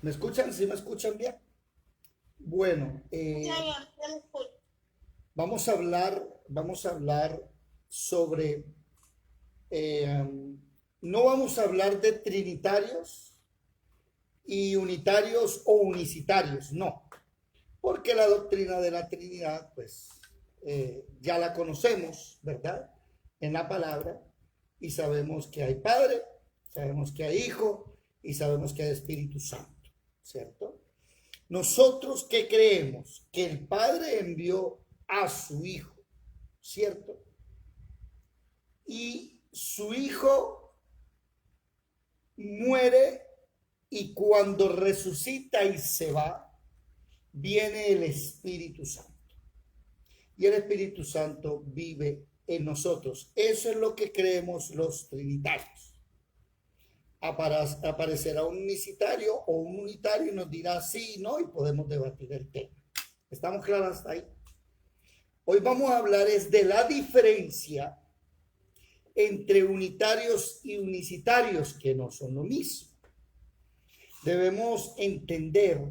¿Me escuchan? ¿Sí me escuchan bien? Bueno, Ya lo escucho. vamos a hablar sobre, no vamos a hablar de trinitarios y unitarios o unicitarios, no, porque la doctrina de la Trinidad, pues, ya la conocemos, ¿verdad? En la palabra, y sabemos que hay Padre, sabemos que hay Hijo y sabemos que hay Espíritu Santo, ¿cierto? Nosotros que creemos que el Padre envió a su Hijo, ¿cierto? Y su Hijo muere y cuando resucita y se va, viene el Espíritu Santo. Y el Espíritu Santo vive en nosotros. Eso es lo que creemos los trinitarios. Aparecerá un unicitario o un unitario y nos dirá sí, no, y podemos debatir el tema. ¿Estamos claros hasta ahí? Hoy vamos a hablar es de la diferencia entre unitarios y unicitarios, que no son lo mismo. Debemos entender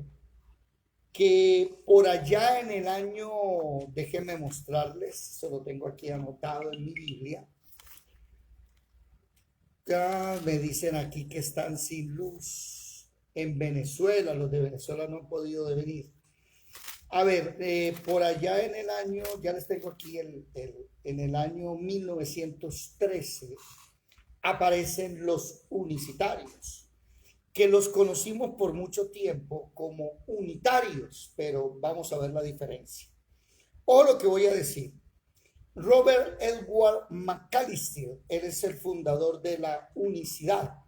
que por allá en el año, déjenme mostrarles, se lo tengo aquí anotado en mi Biblia. Ya me dicen aquí que están sin luz en Venezuela, los de Venezuela no han podido venir. A ver, por allá en el año, ya les tengo aquí en el año 1913, aparecen los unicitarios, que los conocimos por mucho tiempo como unitarios, pero vamos a ver la diferencia. O lo que voy a decir, Robert Edward McAllister, él es el fundador de la unicidad.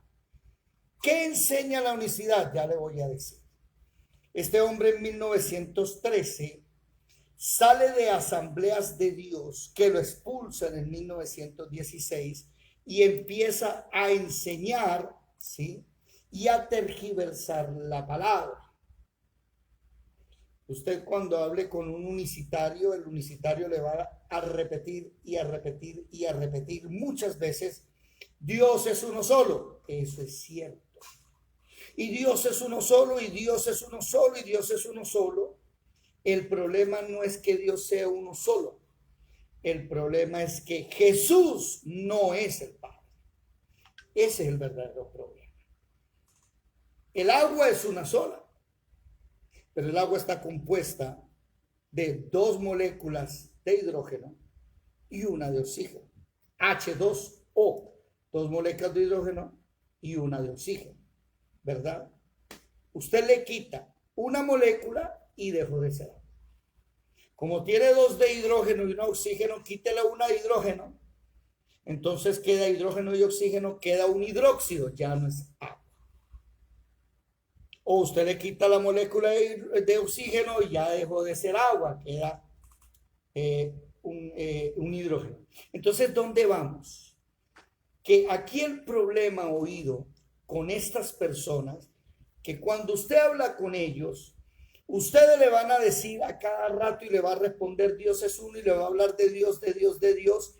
¿Qué enseña la unicidad? Ya le voy a decir. Este hombre en 1913 sale de Asambleas de Dios que lo expulsan en 1916 y empieza a enseñar, ¿sí? Y a tergiversar la palabra. Usted cuando hable con un unicitario, el unicitario le va a repetir y a repetir y a repetir muchas veces, Dios es uno solo. Eso es cierto. Y Dios es uno solo, y Dios es uno solo, y Dios es uno solo. El problema no es que Dios sea uno solo. El problema es que Jesús no es el Padre. Ese es el verdadero problema. El agua es una sola, pero el agua está compuesta de dos moléculas de hidrógeno y una de oxígeno. H2O, dos moléculas de hidrógeno y una de oxígeno, ¿verdad? Usted le quita una molécula y dejó de ser agua. Como tiene dos de hidrógeno y una de oxígeno, quítele una de hidrógeno. Entonces queda hidrógeno y oxígeno, queda un hidróxido, ya no es agua. O usted le quita la molécula de oxígeno y ya dejó de ser agua, queda un hidrógeno. Entonces, ¿dónde vamos? Que aquí el problema oído con estas personas, que cuando usted habla con ellos, ustedes le van a decir a cada rato y le va a responder Dios es uno y le va a hablar de Dios, de Dios, de Dios.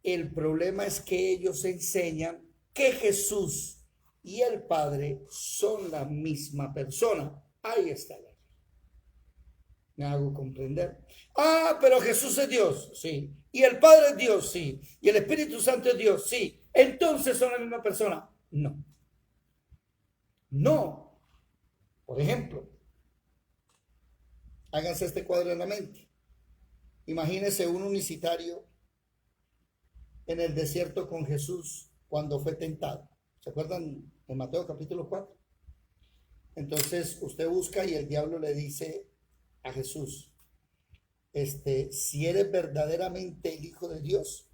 El problema es que ellos enseñan que Jesús y el Padre son la misma persona. Ahí está. Me hago comprender. Ah, pero Jesús es Dios, sí. Y el Padre es Dios, sí. Y el Espíritu Santo es Dios, sí. Entonces son la misma persona. No. No. Por ejemplo, háganse este cuadro en la mente. Imagínense un unicitario en el desierto con Jesús cuando fue tentado. ¿Se acuerdan en Mateo capítulo 4? Entonces usted busca y el diablo le dice a Jesús, si eres verdaderamente el Hijo de Dios,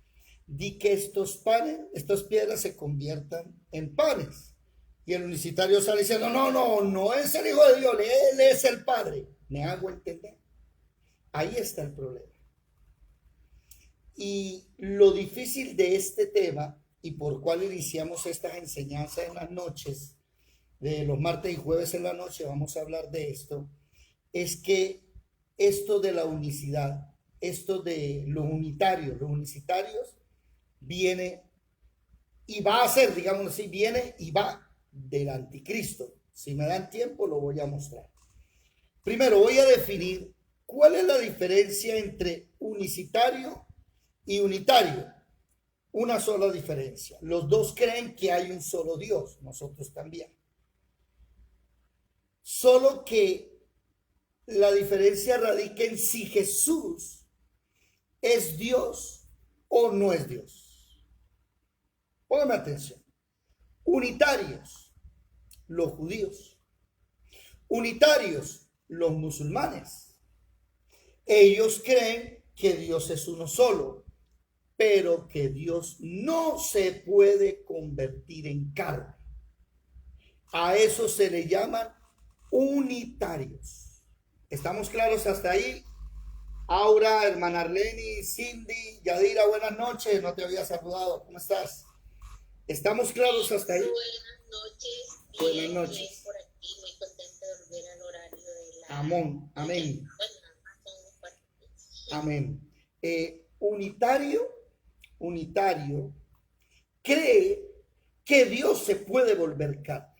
di que estos panes, estas piedras se conviertan en panes. Y el unicitario sale diciendo, no, no, no es el Hijo de Dios, él es el Padre. ¿Me hago entender? Ahí está el problema. Y lo difícil de este tema, y por cual iniciamos estas enseñanzas en las noches, de los martes y jueves en la noche, vamos a hablar de esto, es que esto de la unicidad, esto de los unitarios, los unicitarios, viene y va a ser, digamos así, viene y va del anticristo. Si me dan tiempo, lo voy a mostrar. Primero, voy a definir cuál es la diferencia entre unicitario y unitario. Una sola diferencia. Los dos creen que hay un solo Dios, nosotros también. Solo que la diferencia radica en si Jesús es Dios o no es Dios. Póngame atención. Unitarios, los judíos. Unitarios, los musulmanes. Ellos creen que Dios es uno solo, pero que Dios no se puede convertir en carne. A eso se le llaman unitarios. ¿Estamos claros hasta ahí? Aura, hermana Arleni, Cindy, Yadira, buenas noches. No te había saludado. ¿Cómo estás? ¿Estamos claros hasta ahí? Buenas noches. Buenas noches. Por aquí, muy contenta de volver al horario de la... Amén. Amén. Bueno, amén. Unitario cree que Dios se puede volver carne.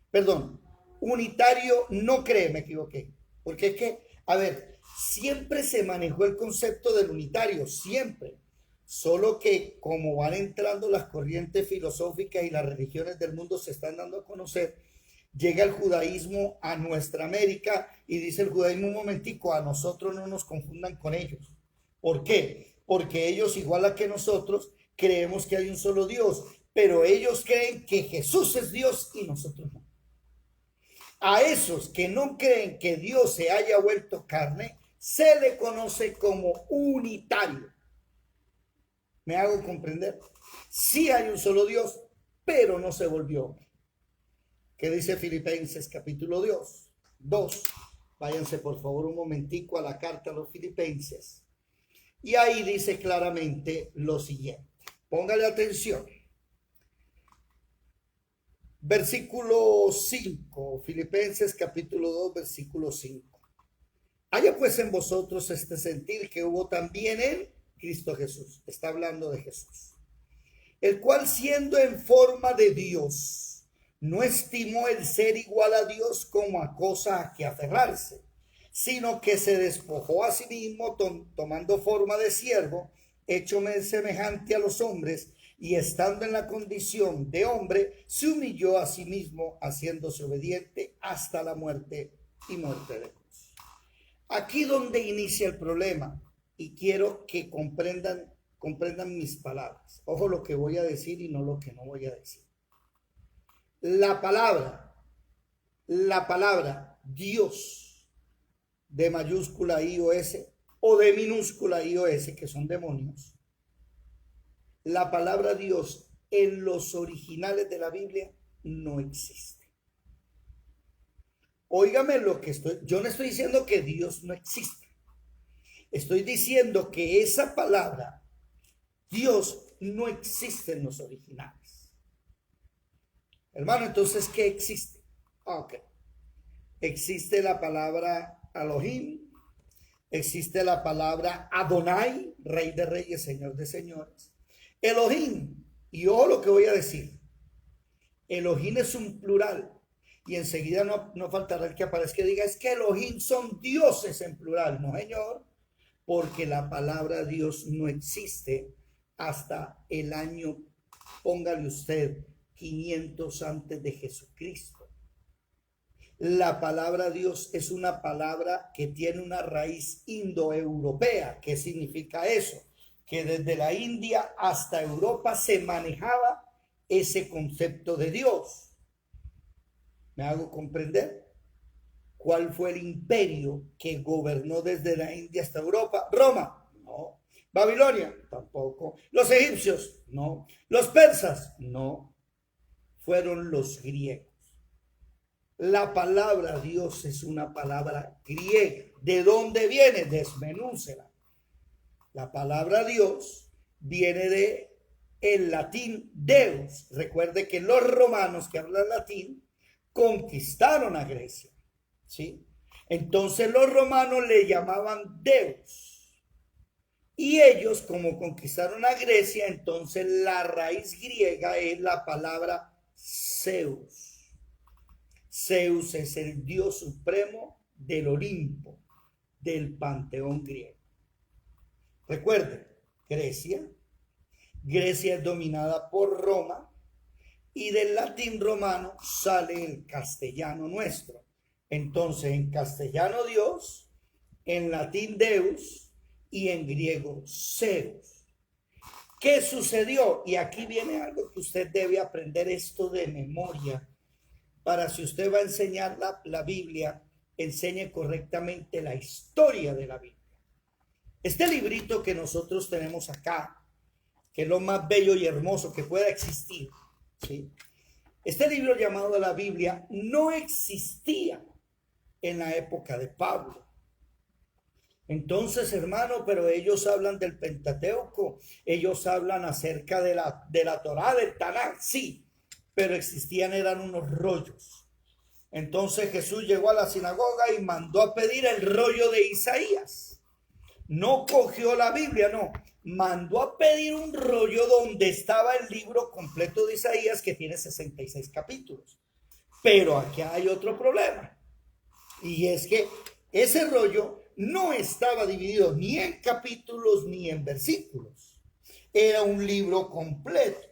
Perdón, unitario no cree, me equivoqué. Porque es que, a ver, siempre se manejó el concepto del unitario, siempre. Solo que como van entrando las corrientes filosóficas y las religiones del mundo se están dando a conocer, llega el judaísmo a nuestra América y dice el judaísmo, un momentico, a nosotros no nos confundan con ellos. ¿Por qué? Porque ellos, igual a que nosotros, creemos que hay un solo Dios, pero ellos creen que Jesús es Dios y nosotros no. A esos que no creen que Dios se haya vuelto carne, se le conoce como unitario. ¿Me hago comprender? Sí hay un solo Dios, pero no se volvió hombre. ¿Qué dice Filipenses capítulo 2? Váyanse por favor un momentico a la carta a los Filipenses. Y ahí dice claramente lo siguiente. Póngale atención. Versículo 5, Filipenses capítulo 2, versículo 5. Haya pues en vosotros este sentir que hubo también en Cristo Jesús. Está hablando de Jesús. El cual siendo en forma de Dios, no estimó el ser igual a Dios como a cosa a que aferrarse, sino que se despojó a sí mismo tomando forma de siervo, héchome semejante a los hombres, y estando en la condición de hombre, se humilló a sí mismo, haciéndose obediente hasta la muerte y muerte de cruz. Aquí donde inicia el problema, y quiero que comprendan mis palabras. Ojo lo que voy a decir y no lo que no voy a decir. La palabra Dios, de mayúscula I-O-S o de minúscula I-O-S, que son demonios. La palabra Dios en los originales de la Biblia no existe. Óigame lo que yo no estoy diciendo que Dios no existe. Estoy diciendo que esa palabra, Dios, no existe en los originales. Hermano, entonces, ¿qué existe? Ok. Existe la palabra Elohim, existe la palabra Adonai, Rey de Reyes, Señor de Señores. Elohim, y ojo lo que voy a decir. Elohim es un plural. Y enseguida no faltará el que aparezca y diga, es que Elohim son dioses en plural. No, señor. Porque la palabra Dios no existe hasta el año, póngale usted, 500 antes de Jesucristo. La palabra Dios es una palabra que tiene una raíz indoeuropea. ¿Qué significa eso? Que desde la India hasta Europa se manejaba ese concepto de Dios. ¿Me hago comprender? ¿Cuál fue el imperio que gobernó desde la India hasta Europa? Roma, no. Babilonia, tampoco. Los egipcios, no. Los persas, no. Fueron los griegos. La palabra Dios es una palabra griega. ¿De dónde viene? Desmenúcela. La palabra Dios viene de el latín Deus. Recuerde que los romanos que hablan latín conquistaron a Grecia. ¿Sí? Entonces los romanos le llamaban Deus. Y ellos, como conquistaron a Grecia, entonces la raíz griega es la palabra Zeus. Zeus es el dios supremo del Olimpo, del panteón griego. Recuerden, Grecia es dominada por Roma y del latín romano sale el castellano nuestro. Entonces, en castellano Dios, en latín Deus y en griego Zeus. ¿Qué sucedió? Y aquí viene algo que usted debe aprender esto de memoria para si usted va a enseñar la Biblia, enseñe correctamente la historia de la Biblia. Este librito que nosotros tenemos acá, que es lo más bello y hermoso que pueda existir, ¿sí? Este libro llamado la Biblia no existía en la época de Pablo. Entonces, hermano, pero ellos hablan del Pentateuco, ellos hablan acerca de la Torá, del Tanaj, sí, pero eran unos rollos. Entonces Jesús llegó a la sinagoga y mandó a pedir el rollo de Isaías. No cogió la Biblia, no, mandó a pedir un rollo donde estaba el libro completo de Isaías, que tiene 66 capítulos. Pero aquí hay otro problema, y es que ese rollo no estaba dividido ni en capítulos ni en versículos. Era un libro completo.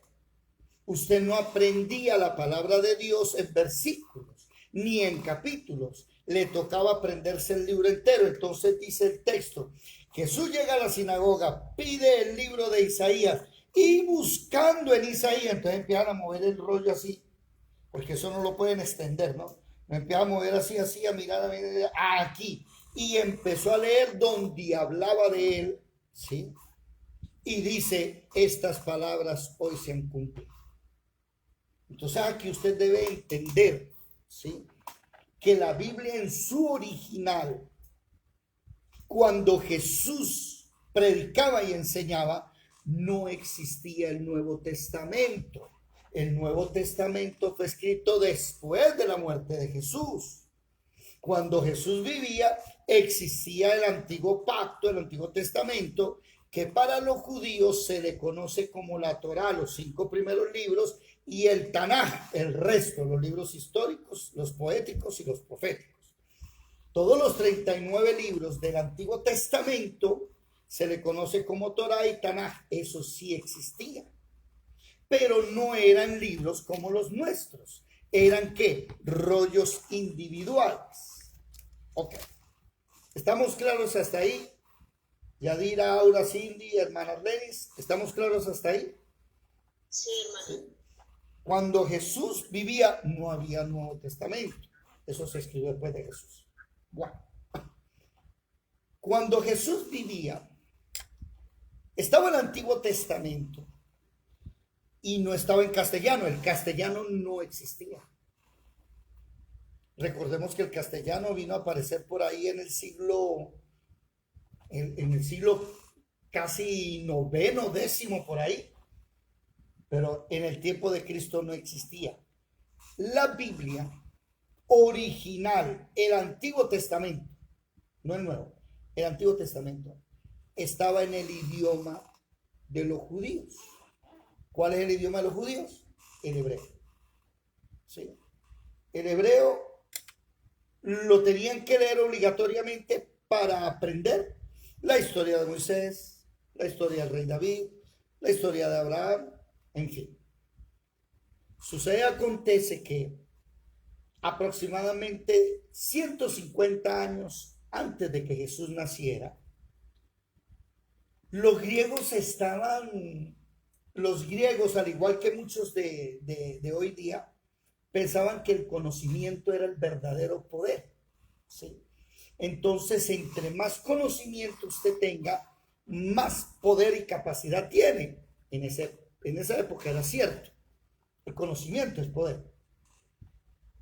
Usted no aprendía la palabra de Dios en versículos ni en capítulos. Le tocaba aprenderse el libro entero. Entonces dice el texto: Jesús llega a la sinagoga, pide el libro de Isaías y buscando en Isaías, entonces empiezan a mover el rollo así, porque eso no lo pueden extender, ¿no? Me empieza a mover así, a mirar aquí. Y empezó a leer donde hablaba de él, ¿sí? Y dice, estas palabras hoy se han cumplido. Entonces aquí usted debe entender, ¿sí?, que la Biblia en su original, cuando Jesús predicaba y enseñaba, no existía el Nuevo Testamento. El Nuevo Testamento fue escrito después de la muerte de Jesús. Cuando Jesús vivía, existía el antiguo pacto, el Antiguo Testamento, que para los judíos se le conoce como la Torá, los 5 primeros libros, y el Tanaj, el resto, los libros históricos, los poéticos y los proféticos. Todos los 39 libros del Antiguo Testamento se le conoce como Torá y Tanaj. Eso sí existía, pero no eran libros como los nuestros. ¿Eran qué? Rollos individuales. Ok. ¿Estamos claros hasta ahí? Yadira, Aura, Cindy, hermanas Lenis, ¿estamos claros hasta ahí? Sí, hermano. ¿Sí? Cuando Jesús vivía, no había Nuevo Testamento. Eso se escribió después de Jesús. Bueno. Cuando Jesús vivía, estaba el Antiguo Testamento y no estaba en castellano. El castellano no existía. Recordemos que el castellano vino a aparecer por ahí en el siglo casi noveno, décimo, por ahí. Pero en el tiempo de Cristo no existía. La Biblia original, el Antiguo Testamento, no el Nuevo, el Antiguo Testamento, estaba en el idioma de los judíos. ¿Cuál es el idioma de los judíos? El hebreo. ¿Sí? El hebreo lo tenían que leer obligatoriamente para aprender la historia de Moisés, la historia del rey David, la historia de Abraham, en fin. Acontece que aproximadamente 150 años antes de que Jesús naciera, los griegos, al igual que muchos de hoy día, pensaban que el conocimiento era el verdadero poder, ¿sí? Entonces, entre más conocimiento usted tenga, más poder y capacidad tiene. En esa época era cierto. El conocimiento es poder.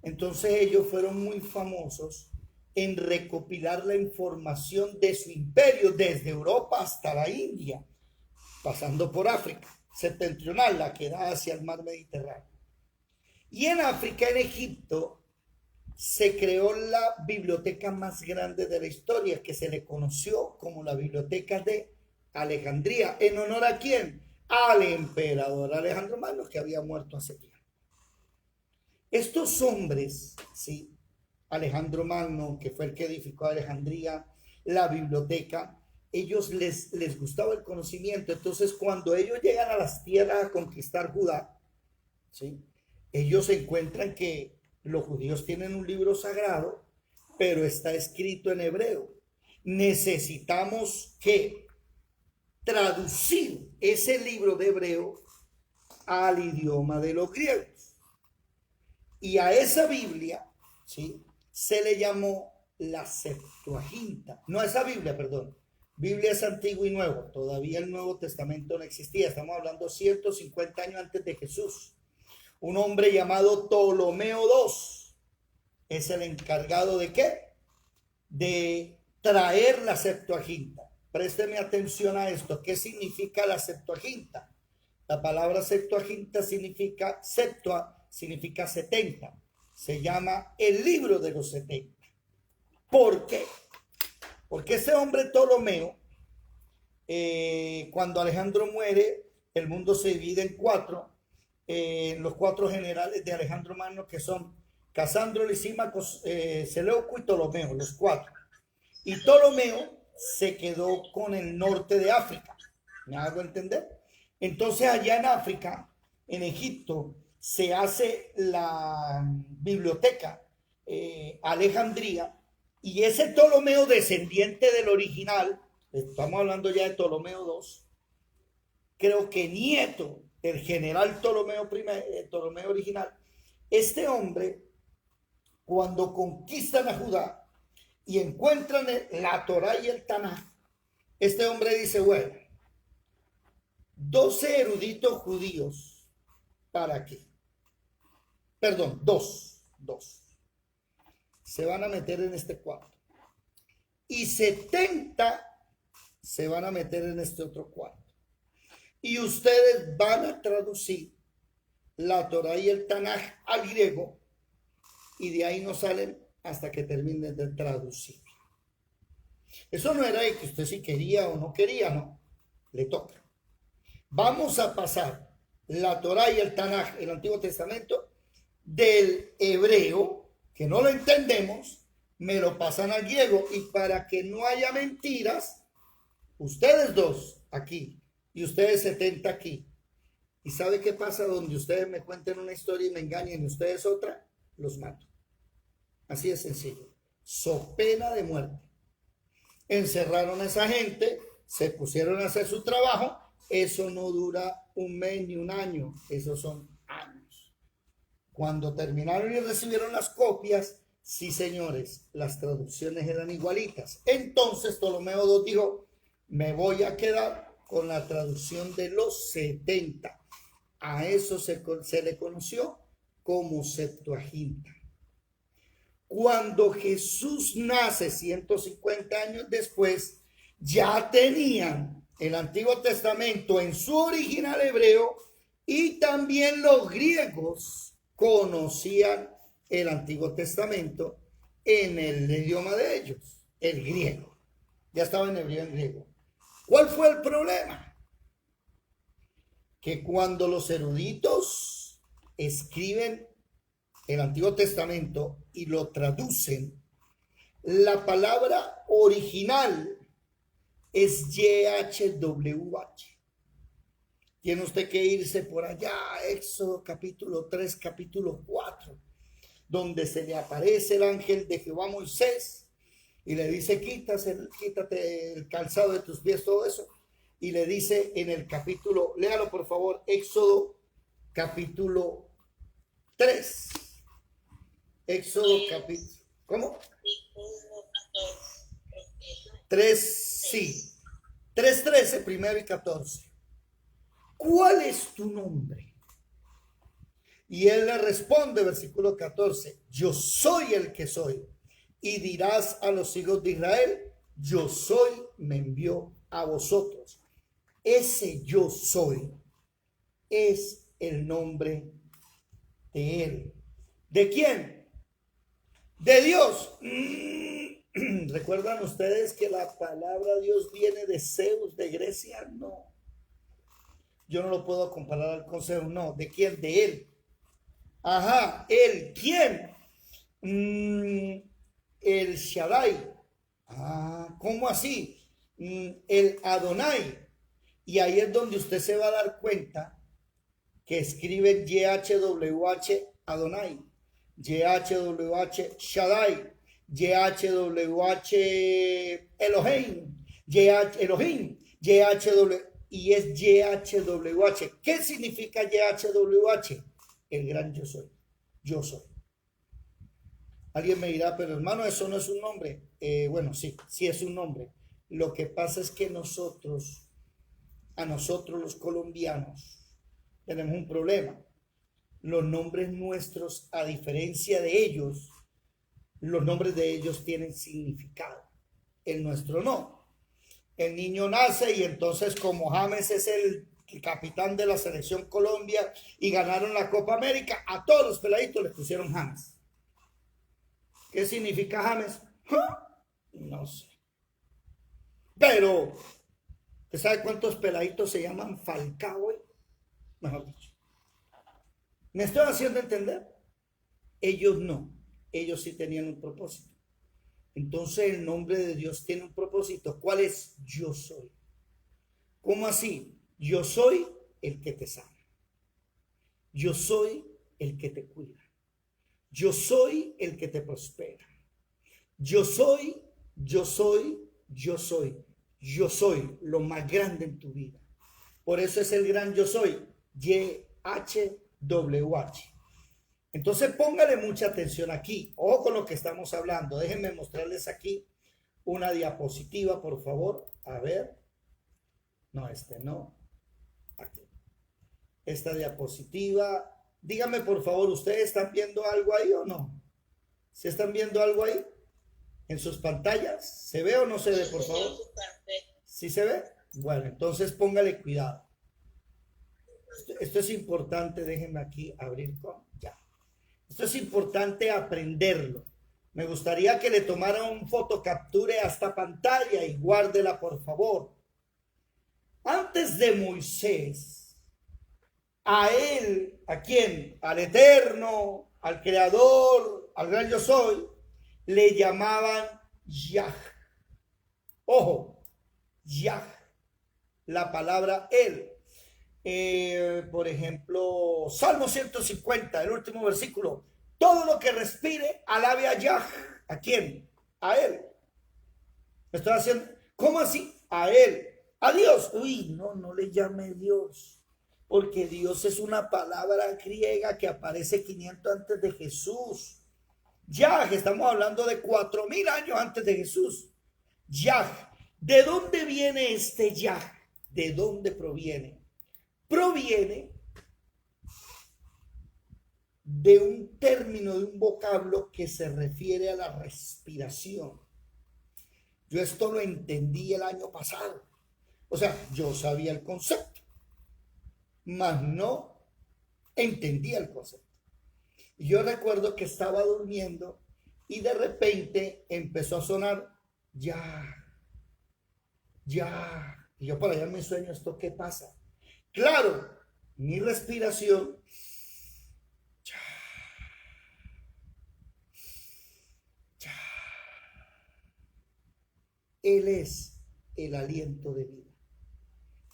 Entonces ellos fueron muy famosos en recopilar la información de su imperio desde Europa hasta la India, pasando por África septentrional, la que da hacia el mar Mediterráneo. Y en África, en Egipto, se creó la biblioteca más grande de la historia, que se le conoció como la Biblioteca de Alejandría. ¿En honor a quién? Al emperador Alejandro Magno, que había muerto hace tiempo. Estos hombres, ¿sí? Alejandro Magno, que fue el que edificó Alejandría, la biblioteca, ellos les gustaba el conocimiento. Entonces, cuando ellos llegan a las tierras a conquistar Judá, ¿sí? Ellos encuentran que los judíos tienen un libro sagrado, pero está escrito en hebreo. Necesitamos que traducir ese libro de hebreo al idioma de los griegos. Y a esa Biblia, ¿sí? Se le llamó la Septuaginta. No a esa Biblia, perdón. Biblia es antiguo y nuevo. Todavía el Nuevo Testamento no existía. Estamos hablando 150 años antes de Jesús. Un hombre llamado Ptolomeo II es el encargado de ¿qué? De traer la Septuaginta. Présteme atención a esto. ¿Qué significa la Septuaginta? La palabra Septuaginta significa, septua significa 70. Se llama el libro de los 70. ¿Por qué? Porque ese hombre Ptolomeo, cuando Alejandro muere, el mundo se divide en cuatro. Los cuatro generales de Alejandro Magno, que son Casandro, Lisímaco, Seleuco y Ptolomeo, los cuatro. Y Ptolomeo se quedó con el norte de África. ¿Me hago entender? Entonces allá en África, en Egipto, se hace la biblioteca Alejandría, y ese Ptolomeo, descendiente del original, estamos hablando ya de Ptolomeo II, creo que nieto del general Ptolomeo I, Ptolomeo original, este hombre, cuando conquistan a Judá y encuentran la Torá y el Tanaj, este hombre dice, bueno, 12 eruditos judíos, ¿para qué? Perdón, dos. Se van a meter en este cuarto. Y 70 se van a meter en este otro cuarto. Y ustedes van a traducir la Torá y el Tanaj al griego, y de ahí no salen hasta que terminen de traducir. Eso no era de que usted si quería o no quería, no. Le toca. Vamos a pasar la Torá y el Tanaj, el Antiguo Testamento, del hebreo, que no lo entendemos, me lo pasan al griego, y para que no haya mentiras, ustedes dos aquí y ustedes 70 aquí. ¿Y sabe qué pasa? Donde ustedes me cuenten una historia y me engañen y ustedes otra, los mato. Así de sencillo. So pena de muerte. Encerraron a esa gente, se pusieron a hacer su trabajo. Eso no dura un mes ni un año, esos son años. Cuando terminaron y recibieron las copias, sí señores, las traducciones eran igualitas. Entonces Ptolomeo II dijo, me voy a quedar con la traducción de los 70. A eso se le conoció como Septuaginta. Cuando Jesús nace 150 años después, ya tenían el Antiguo Testamento en su original hebreo, y también los griegos conocían el Antiguo Testamento en el idioma de ellos, el griego. Ya estaba en hebreo, en griego. ¿Cuál fue el problema? Que cuando los eruditos escriben el Antiguo Testamento y lo traducen, la palabra original es YHWH. Tiene usted que irse por allá, Éxodo capítulo 3, capítulo 4, donde se le aparece el ángel de Jehová a Moisés y le dice, quítate el calzado de tus pies, todo eso. Y le dice en el capítulo, léalo por favor, Éxodo capítulo 3. Éxodo capítulo, ¿cómo? 3, sí. 3:13, primero y 14. ¿Cuál es tu nombre? Y él le responde, versículo 14, yo soy el que soy. Y dirás a los hijos de Israel, yo soy, me envió a vosotros. Ese yo soy es el nombre de él. ¿De quién? De Dios. ¿Recuerdan ustedes que la palabra Dios viene de Zeus, de Grecia? No. Yo no lo puedo comparar al con Zeus, no. ¿De quién? De él. Ajá, ¿el quién? El Shaddai. Ah, ¿cómo así? El Adonai. Y ahí es donde usted se va a dar cuenta que escribe YHWH Adonai, YHWH Shaddai, YHWH Elohim, YH Elohim, YHW y es YHWH. ¿Qué significa YHWH? El gran yo soy. Yo soy. Alguien me dirá, pero hermano, eso no es un nombre. Bueno, sí, sí es un nombre. Lo que pasa es que a nosotros los colombianos, tenemos un problema. Los nombres nuestros, a diferencia de ellos, los nombres de ellos tienen significado. El nuestro no. El niño nace y entonces como James es el capitán de la selección Colombia y ganaron la Copa América, a todos los peladitos les pusieron James. ¿Qué significa James? No sé. Pero, ¿usted sabe cuántos peladitos se llaman Falcao hoy? Mejor dicho. ¿Me estoy haciendo entender? Ellos no. Ellos sí tenían un propósito. Entonces el nombre de Dios tiene un propósito. ¿Cuál es? Yo soy. ¿Cómo así? Yo soy el que te sana. Yo soy el que te cuida. Yo soy el que te prospera. Yo soy, yo soy, yo soy. Yo soy lo más grande en tu vida. Por eso es el gran yo soy. YHWH. Entonces póngale mucha atención aquí. Ojo con lo que estamos hablando. Déjenme mostrarles aquí una diapositiva, por favor. A ver. No, no. Aquí. Esta diapositiva. Díganme, por favor, ¿ustedes están viendo algo ahí o no? ¿Se están viendo algo ahí? ¿En sus pantallas? ¿Se ve o no se ve, por favor? ¿Sí se ve? Bueno, entonces póngale cuidado. Esto es importante. Déjenme aquí abrir con ya. Esto es importante aprenderlo. Me gustaría que le tomara un fotocapture a esta pantalla y guárdela, por favor. Antes de Moisés, a él, ¿a quién? Al Eterno, al Creador, al Gran Yo Soy, le llamaban Yah. Ojo, Yah, la palabra él. Por ejemplo, Salmo 150, el último versículo. Todo lo que respire, alabe a Yah. ¿A quién? A él. ¿Me estoy haciendo? ¿Cómo así? A él. A Dios. Uy, no le llame Dios. Porque Dios es una palabra griega que aparece 500 antes de Jesús. Yah, estamos hablando de 4000 años antes de Jesús. Yah. ¿De dónde viene este Yah? ¿De dónde proviene? Proviene de un término, de un vocablo que se refiere a la respiración. Yo esto lo entendí el año pasado. O sea, yo sabía el concepto, mas no entendía el concepto. Y yo recuerdo que estaba durmiendo y de repente empezó a sonar ya. Y yo por allá en mi sueño, ¿esto qué pasa? Claro, mi respiración. Él es el aliento de vida.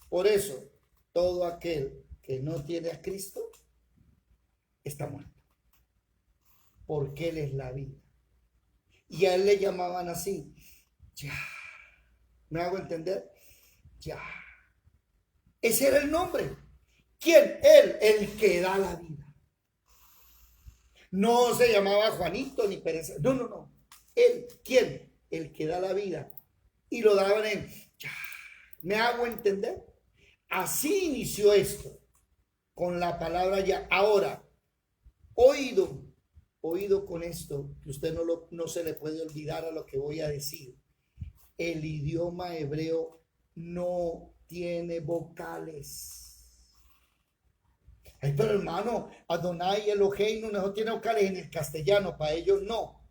Por eso, todo aquel que no tiene a Cristo está muerto. Porque Él es la vida. Y a Él le llamaban así. Ya. ¿Me hago entender? Ya. Ese era el nombre. ¿Quién? Él, el que da la vida. No se llamaba Juanito ni Pérez. No. Él, ¿quién? El que da la vida. Y lo daban en ya. ¿Me hago entender? Así inició esto. Con la palabra ya. Ahora, oído con esto, que usted no se le puede olvidar a lo que voy a decir. El idioma hebreo no tiene vocales. Ay, pero hermano, Adonai, Elohim no tiene vocales en el castellano, para ellos no.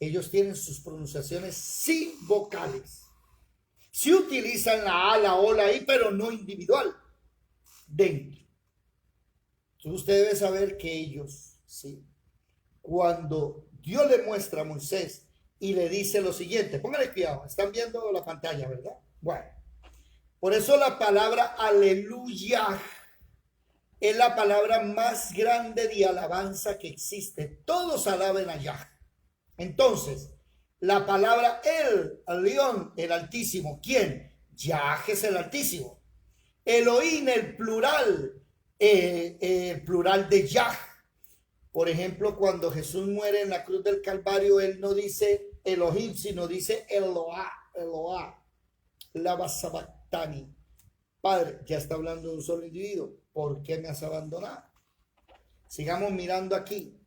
Ellos tienen sus pronunciaciones sin vocales. Sí utilizan la A, la O, la I, pero no individual. Dentro. Entonces usted debe saber que ellos ¿sí? Cuando Dios le muestra a Moisés y le dice lo siguiente, póngale cuidado, están viendo la pantalla, ¿verdad? Bueno, por eso la palabra aleluya es la palabra más grande de alabanza que existe. Todos alaben a Yah. Entonces, la palabra el león, el Altísimo, ¿quién? Yah es el Altísimo. Elohim, el plural de Yah. Por ejemplo, cuando Jesús muere en la cruz del Calvario, él no dice Elohim, sino dice Eloah, Eloah, Lava Sabactani. Padre, ya está hablando de un solo individuo. ¿Por qué me has abandonado? Sigamos mirando aquí.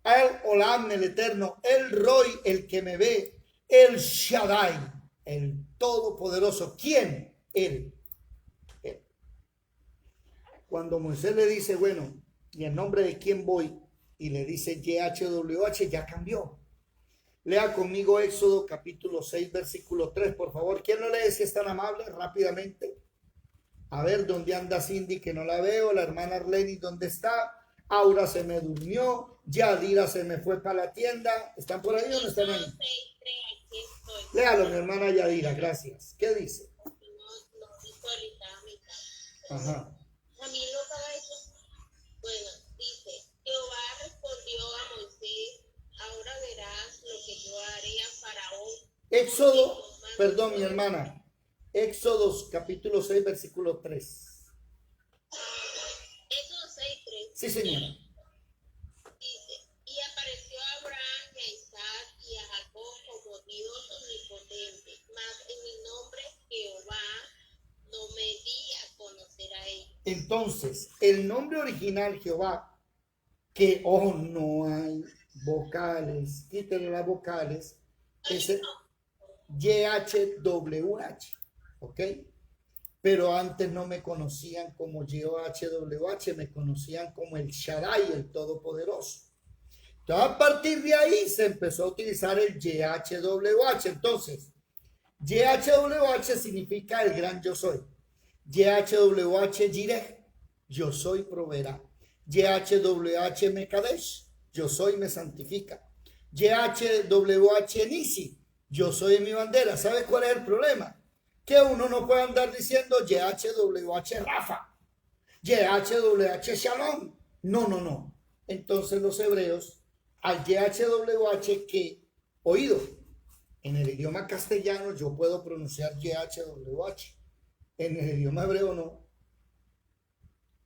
El Olam, el Eterno, el Roy, el que me ve, el Shaddai, el Todopoderoso. ¿Quién? Él. Cuando Moisés le dice, bueno, ¿y en nombre de quién voy? Y le dice YHWH, ya cambió. Lea conmigo Éxodo capítulo 6, versículo 3, por favor. ¿Quién lo lee si es tan amable? Rápidamente. A ver, ¿dónde anda Cindy? Que no la veo. La hermana Arleni, ¿dónde está? Aura se me durmió. Yadira se me fue para la tienda. ¿Están por ahí o no están ahí? Léalo, mi hermana Yadira, gracias. ¿Qué dice? Ajá. También lo paga eso. Bueno, dice, Jehová respondió a Moisés, ahora verás lo que yo haré a Faraón. Éxodo, perdón, mi hermana. Éxodo capítulo 6, versículo 3. Éxodo 6, 3. Sí, señora. Dice, y apareció a Abraham y a Isaac y a Jacob como Dios omnipotente, mas en mi nombre Jehová no me di a conocer a ellos. Entonces, el nombre original Jehová, que, ojo, no hay vocales, quítenle las vocales, es YHWH, ¿ok? Pero antes no me conocían como YHWH, me conocían como el Shaddai, el Todopoderoso. Entonces, a partir de ahí se empezó a utilizar el YHWH. Entonces, YHWH significa el gran yo soy. YHWH Jireh, yo soy proveerá. YHWH Mekadesh, yo soy me santifica. YHWH Nisi, yo soy mi bandera. ¿Sabe cuál es el problema? Que uno no puede andar diciendo YHWH Rafa, YHWH Shalom. No. Entonces los hebreos, al YHWH que, oído, en el idioma castellano yo puedo pronunciar YHWH. En el idioma hebreo no.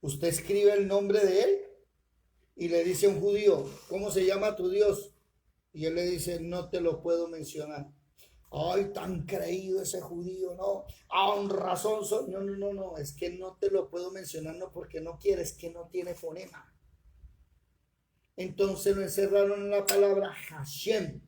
Usted escribe el nombre de él y le dice a un judío, ¿cómo se llama tu Dios? Y él le dice, no te lo puedo mencionar. Ay, tan creído ese judío, ¿no? Ah, un razón. No, es que no te lo puedo mencionar, no porque no quieres, que no tiene fonema. Entonces lo encerraron en la palabra Hashem.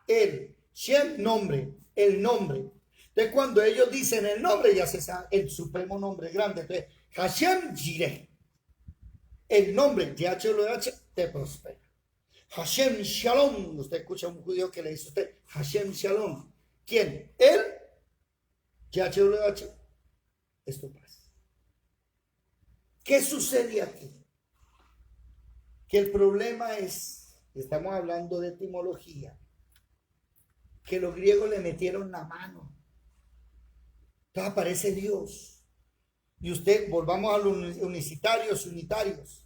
El Shem, nombre, el nombre. Entonces, cuando ellos dicen el nombre, ya se sabe el supremo nombre grande. Entonces, Hashem Jireh, el nombre, YHWH, te prospera. Hashem Shalom, usted escucha a un judío que le dice a usted, Hashem Shalom. ¿Quién? Él, YHWH, es tu paz. ¿Qué sucede aquí? Que el problema es, estamos hablando de etimología, que los griegos le metieron la mano. Entonces aparece Dios. Y usted, volvamos a los unitarios.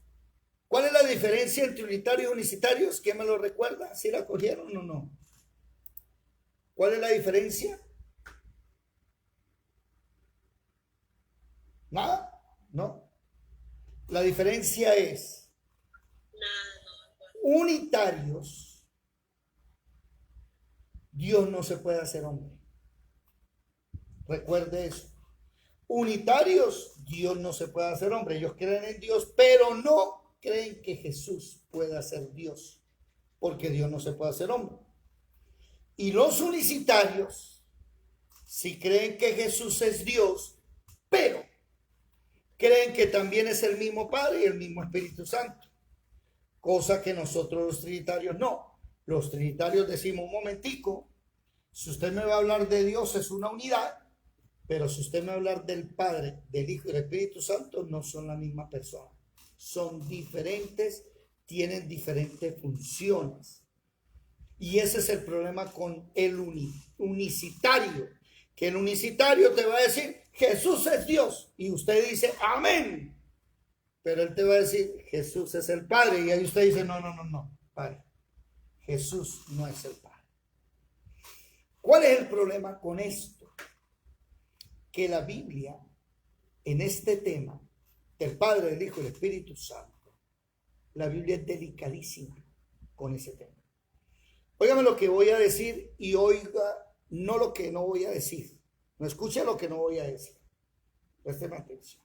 ¿Cuál es la diferencia entre unitarios y unicitarios? ¿Quién me lo recuerda? ¿Si la cogieron o no? ¿Cuál es la diferencia? ¿Nada? ¿No? La diferencia es unitarios. Dios no se puede hacer hombre. Recuerde eso. Unitarios, Dios no se puede hacer hombre. Ellos creen en Dios, pero no creen que Jesús pueda ser Dios, porque Dios no se puede hacer hombre. Y los unicitarios sí creen que Jesús es Dios, pero creen que también es el mismo Padre y el mismo Espíritu Santo, cosa que nosotros los trinitarios no. Los trinitarios decimos, un momentico, si usted me va a hablar de Dios es una unidad, pero si usted me va a hablar del Padre, del Hijo y del Espíritu Santo, no son la misma persona, son diferentes, tienen diferentes funciones. Y ese es el problema con el unicitario, que el unicitario te va a decir, Jesús es Dios, y usted dice, amén. Pero él te va a decir, Jesús es el Padre, y ahí usted dice, no, Padre, Jesús no es el Padre. ¿Cuál es el problema con esto? Que la Biblia, en este tema del Padre, del Hijo y del Espíritu Santo, la Biblia es delicadísima con ese tema. Óigame lo que voy a decir y oiga no lo que no voy a decir. No escuche lo que no voy a decir. Présteme atención.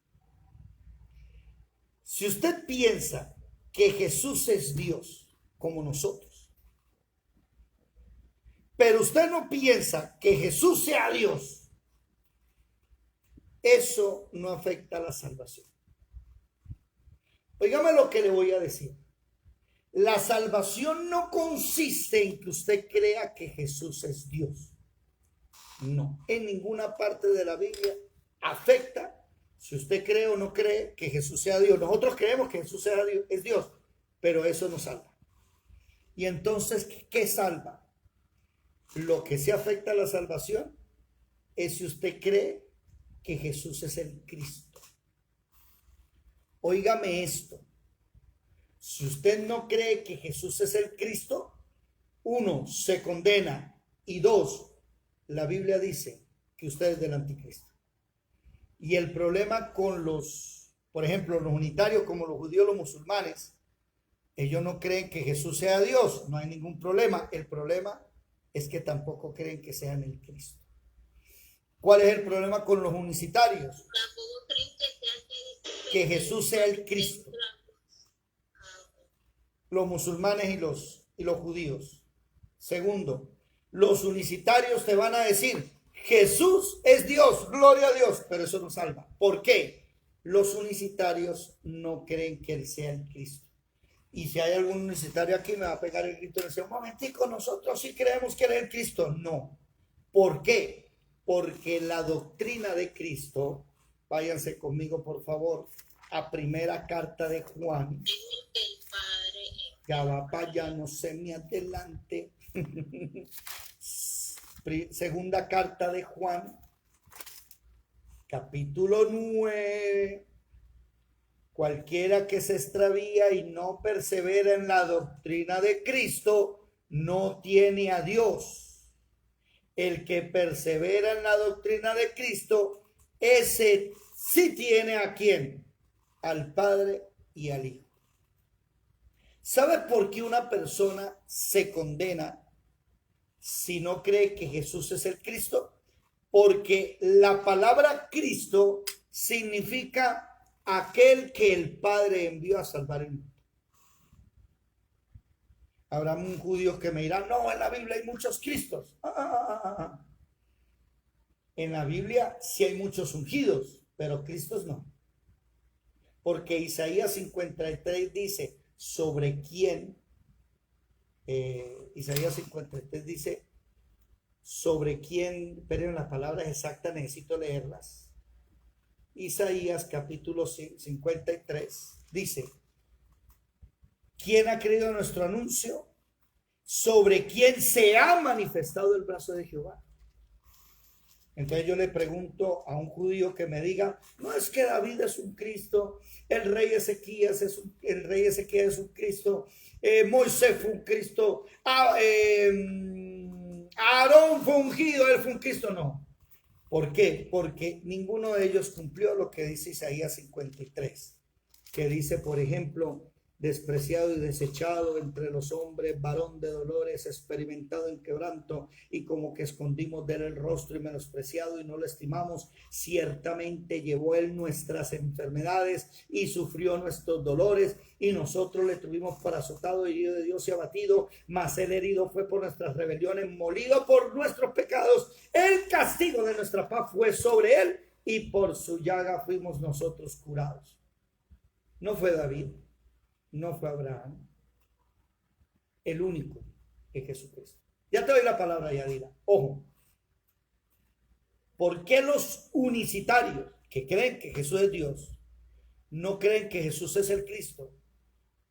Si usted piensa que Jesús es Dios como nosotros, pero usted no piensa que Jesús sea Dios, eso no afecta a la salvación. Óigame lo que le voy a decir. La salvación no consiste en que usted crea que Jesús es Dios. No, en ninguna parte de la Biblia afecta si usted cree o no cree que Jesús sea Dios. Nosotros creemos que Jesús sea Dios, es Dios, pero eso no salva. Y entonces, ¿qué salva? Lo que sí afecta a la salvación es si usted cree que Jesús es el Cristo. Óigame esto. Si usted no cree que Jesús es el Cristo, uno, se condena, y dos, la Biblia dice que usted es del anticristo. Y el problema con los, por ejemplo, los unitarios como los judíos, los musulmanes, ellos no creen que Jesús sea Dios, no hay ningún problema. El problema es que tampoco creen que sean el Cristo. ¿Cuál es el problema con los unicitarios? Tampoco creen Que Jesús sea el Cristo. Los musulmanes y los judíos. Segundo, los unicitarios te van a decir, Jesús es Dios, gloria a Dios, pero eso no salva. ¿Por qué? Los unicitarios no creen que Él sea el Cristo. Y si hay algún unicitario aquí, me va a pegar el grito y decir, un momentico, nosotros sí creemos que Él es el Cristo. No. ¿Por qué? Porque la doctrina de Cristo, váyanse conmigo por favor, a primera carta de Juan. Ya va para allá, no se me adelante. Segunda carta de Juan, capítulo 9. Cualquiera que se extravía y no persevera en la doctrina de Cristo, no tiene a Dios. El que persevera en la doctrina de Cristo, ese sí tiene a quién, al Padre y al Hijo. ¿Sabe por qué una persona se condena si no cree que Jesús es el Cristo? Porque la palabra Cristo significa aquel que el Padre envió a salvar el mundo. Habrá un judío que me dirá, no, en la Biblia hay muchos Cristos. En la Biblia sí hay muchos ungidos, pero Cristos no. Porque Isaías 53 dice, sobre quién, Isaías 53 dice, sobre quién, pero en las palabras exactas necesito leerlas. Isaías capítulo 53 dice, ¿quién ha creído nuestro anuncio? ¿Sobre quién se ha manifestado el brazo de Jehová? Entonces yo le pregunto a un judío que me diga, no es que David es un Cristo, el rey Ezequías es un Cristo, Moisés fue un Cristo, Aarón fue ungido, él fue un Cristo. No. ¿Por qué? Porque ninguno de ellos cumplió lo que dice Isaías 53, que dice, por ejemplo, despreciado y desechado entre los hombres, varón de dolores, experimentado en quebranto, y como que escondimos de él el rostro y menospreciado y no lo estimamos. Ciertamente llevó él nuestras enfermedades y sufrió nuestros dolores, y nosotros le tuvimos por azotado, herido de Dios y abatido, mas él herido fue por nuestras rebeliones, molido por nuestros pecados. El castigo de nuestra paz fue sobre él, y por su llaga fuimos nosotros curados. No fue David, no fue Abraham, el único es Jesucristo. Ya te doy la palabra, Yadira. Ojo, ¿por qué los unicitarios que creen que Jesús es Dios no creen que Jesús es el Cristo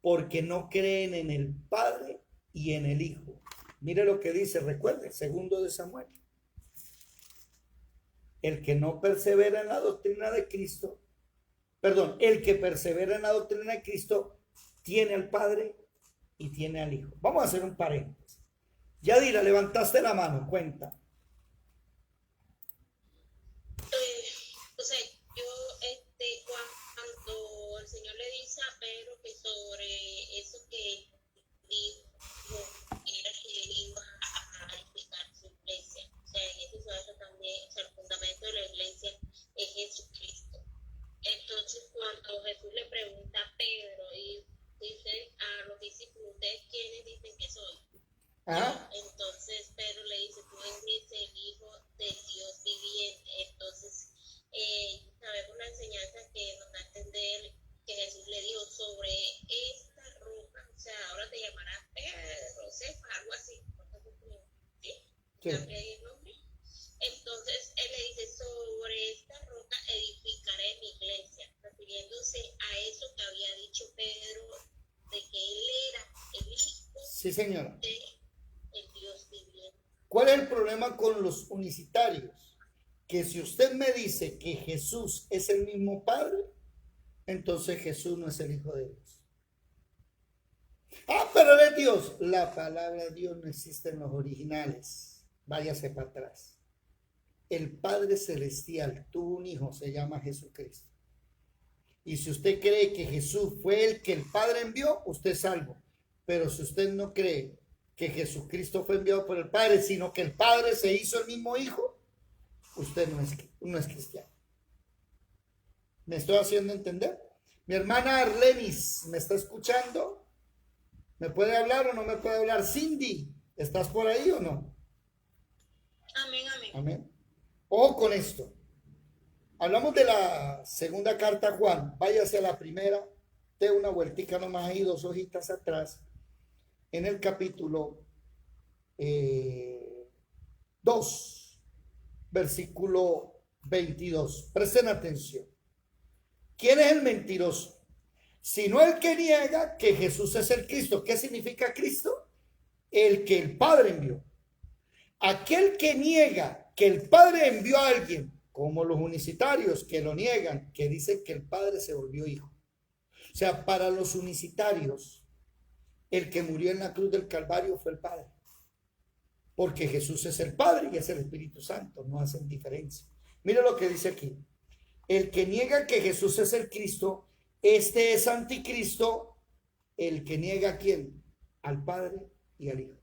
porque no creen en el Padre y en el Hijo. Mire lo que dice, recuerde, 2 Samuel. El que no persevera en la doctrina de Cristo, perdón, el que persevera en la doctrina de Cristo tiene al Padre y tiene al Hijo. Vamos a hacer un paréntesis. Yadira, levantaste la mano, cuenta. O sea, yo, cuando el Señor le dice a Pedro que sobre eso que dijo, era que él iba a edificar su iglesia. O sea, en ese caso también, o sea, el fundamento de la iglesia es Jesucristo. Entonces, cuando Jesús le pregunta a Pedro y dice a los discípulos, ¿ustedes quiénes dicen que soy? Ajá. Entonces Pedro le dice, tú eres el Hijo del Dios viviente. Entonces sabemos la enseñanza que nos da a entender que Jesús le dio sobre esta roca, o sea, ahora te llamarás Pedro, Cefa, algo así, ¿sí? Sí. Cambié el nombre. Entonces él le dice, sobre esta roca edificaré mi iglesia, refiriéndose a eso que había dicho Pedro, de que él era el Hijo, Sí, señora. de el Dios viviente. ¿Cuál es el problema con los unicitarios? Que si usted me dice que Jesús es el mismo Padre, entonces Jesús no es el Hijo de Dios. Ah, pero él es Dios. La palabra Dios no existe en los originales. Váyase para atrás. El Padre Celestial tuvo un hijo, se llama Jesucristo. Y si usted cree que Jesús fue el que el Padre envió, usted es salvo. Pero si usted no cree que Jesucristo fue enviado por el Padre, sino que el Padre se hizo el mismo hijo, usted no es cristiano. ¿Me estoy haciendo entender? Mi hermana Arlenis, ¿me está escuchando? ¿Me puede hablar o no me puede hablar? Cindy, ¿estás por ahí o no? Amén, amén. Amén. Ojo con esto. Hablamos de la segunda carta a Juan. Váyase a la primera. De una vueltica nomás ahí, 2 hojitas atrás. En el capítulo 2, versículo 22. Presten atención. ¿Quién es el mentiroso? Sino el que niega que Jesús es el Cristo. ¿Qué significa Cristo? El que el Padre envió. Aquel que niega que el Padre envió a alguien, como los unicitarios que lo niegan, que dicen que el Padre se volvió hijo. O sea, para los unicitarios, el que murió en la cruz del Calvario fue el Padre. Porque Jesús es el Padre y es el Espíritu Santo, no hacen diferencia. Mira lo que dice aquí. El que niega que Jesús es el Cristo, este es anticristo. El que niega a quién, al Padre y al Hijo.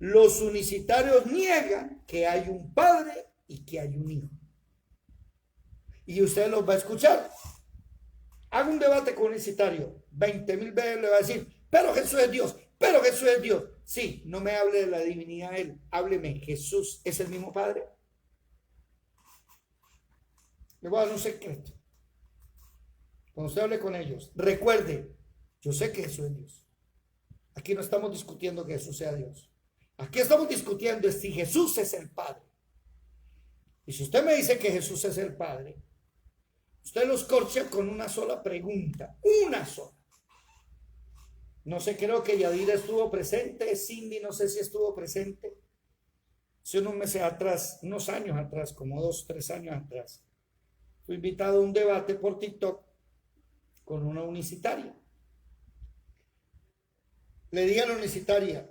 Los unicitarios niegan que hay un Padre y que hay un Hijo. Y usted los va a escuchar. Haga un debate con un unicitario, 20,000 veces le va a decir, pero Jesús es Dios, pero Jesús es Dios. Sí, no me hable de la divinidad de él, hábleme, ¿Jesús es el mismo Padre? Le voy a dar un secreto. Cuando usted hable con ellos, recuerde, yo sé que Jesús es Dios. Aquí no estamos discutiendo que Jesús sea Dios. Aquí estamos discutiendo es si Jesús es el Padre. Y si usted me dice que Jesús es el Padre, usted los corcha con una sola pregunta, una sola. No sé, creo que Yadira estuvo presente, Cindy no sé si estuvo presente. Hace unos meses atrás, unos años atrás, como 2, 3 años atrás, fui invitado a un debate por TikTok con una unicitaria. Le dije a la unicitaria,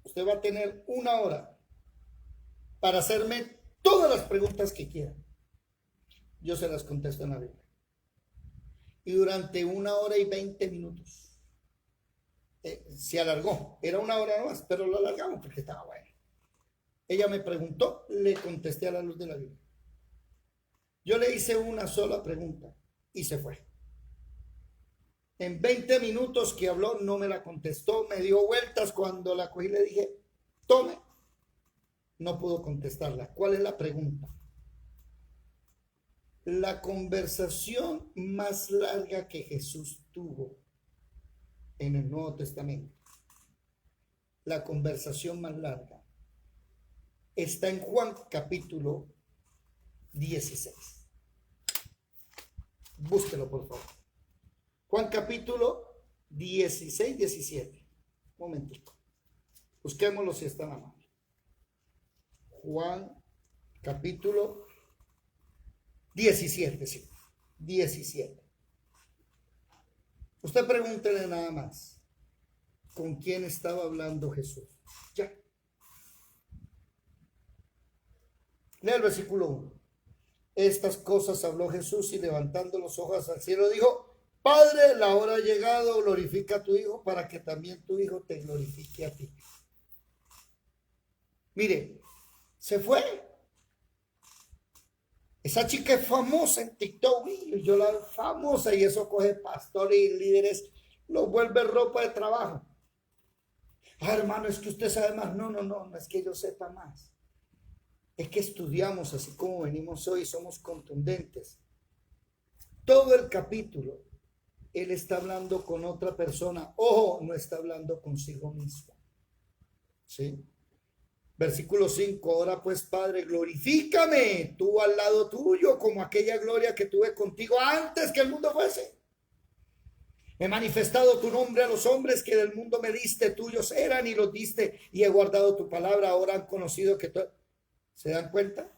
usted va a tener 1 hora para hacerme todas las preguntas que quiera. Yo se las contesto en la Biblia. Y durante 1 hora y 20 minutos se alargó. Era 1 hora nomás, pero lo alargamos porque estaba bueno. Ella me preguntó, le contesté a la luz de la Biblia. Yo le hice una sola pregunta y se fue. En 20 minutos que habló no me la contestó, me dio vueltas. Cuando la cogí le dije, tome. No pudo contestarla. ¿Cuál es la pregunta? La conversación más larga que Jesús tuvo en el Nuevo Testamento, la conversación más larga, está en Juan capítulo 16. Búsquelo, por favor. Juan capítulo 16, 17. Un momentico. Busquémoslo si está en la mano. Juan capítulo 17, sí. 17. Usted pregúntele nada más. ¿Con quién estaba hablando Jesús? Ya. Lea el versículo 1. Estas cosas habló Jesús y levantando los ojos al cielo dijo: Padre, la hora ha llegado, glorifica a tu Hijo para que también tu Hijo te glorifique a ti. Mire, se fue. Esa chica es famosa en TikTok, y yo la famosa, y eso coge pastores y líderes, lo vuelve ropa de trabajo. Hermano, es que usted sabe más. No es que yo sepa más. Es que estudiamos así como venimos hoy, somos contundentes. Todo el capítulo, él está hablando con otra persona. Ojo, no está hablando consigo mismo. ¿Sí? Versículo 5, ahora pues, Padre, glorifícame tú al lado tuyo, como aquella gloria que tuve contigo antes que el mundo fuese. He manifestado tu nombre a los hombres que del mundo me diste, tuyos eran y los diste, y he guardado tu palabra. Ahora han conocido que tú... ¿Se dan cuenta?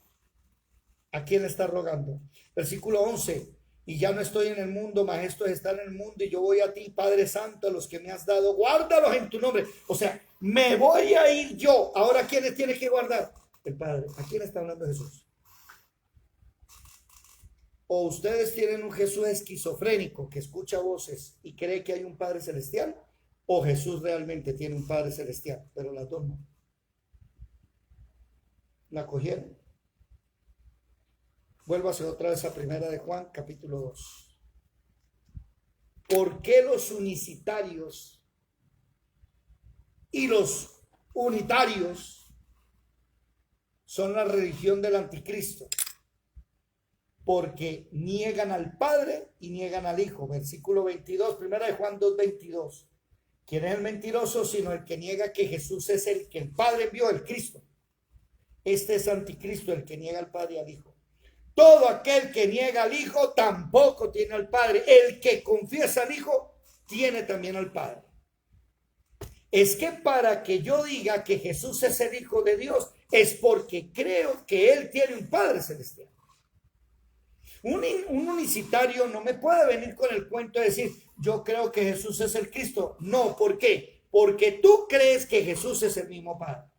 ¿A quién le está rogando? Versículo 11, y ya no estoy en el mundo, mas estos están en el mundo, y yo voy a ti, Padre Santo, a los que me has dado, guárdalos en tu nombre. O sea, me voy a ir yo. Ahora, ¿quién les tiene que guardar? El Padre. ¿A quién está hablando Jesús? O ustedes tienen un Jesús esquizofrénico que escucha voces y cree que hay un Padre Celestial, o Jesús realmente tiene un Padre Celestial, pero las dos no. ¿La cogieron? Vuélvase otra vez a primera de Juan, capítulo 2. ¿Por qué los unicitarios y los unitarios son la religión del anticristo? Porque niegan al Padre y niegan al Hijo. Versículo 22, primera de Juan 2, 22. ¿Quién es el mentiroso? Sino el que niega que Jesús es el que el Padre envió, el Cristo. Este es anticristo, el que niega al Padre y al Hijo. Todo aquel que niega al Hijo tampoco tiene al Padre. El que confiesa al Hijo tiene también al Padre. Es que para que yo diga que Jesús es el Hijo de Dios, es porque creo que Él tiene un Padre celestial. Un unicitario no me puede venir con el cuento de decir, yo creo que Jesús es el Cristo. No, ¿por qué? Porque tú crees que Jesús es el mismo Padre.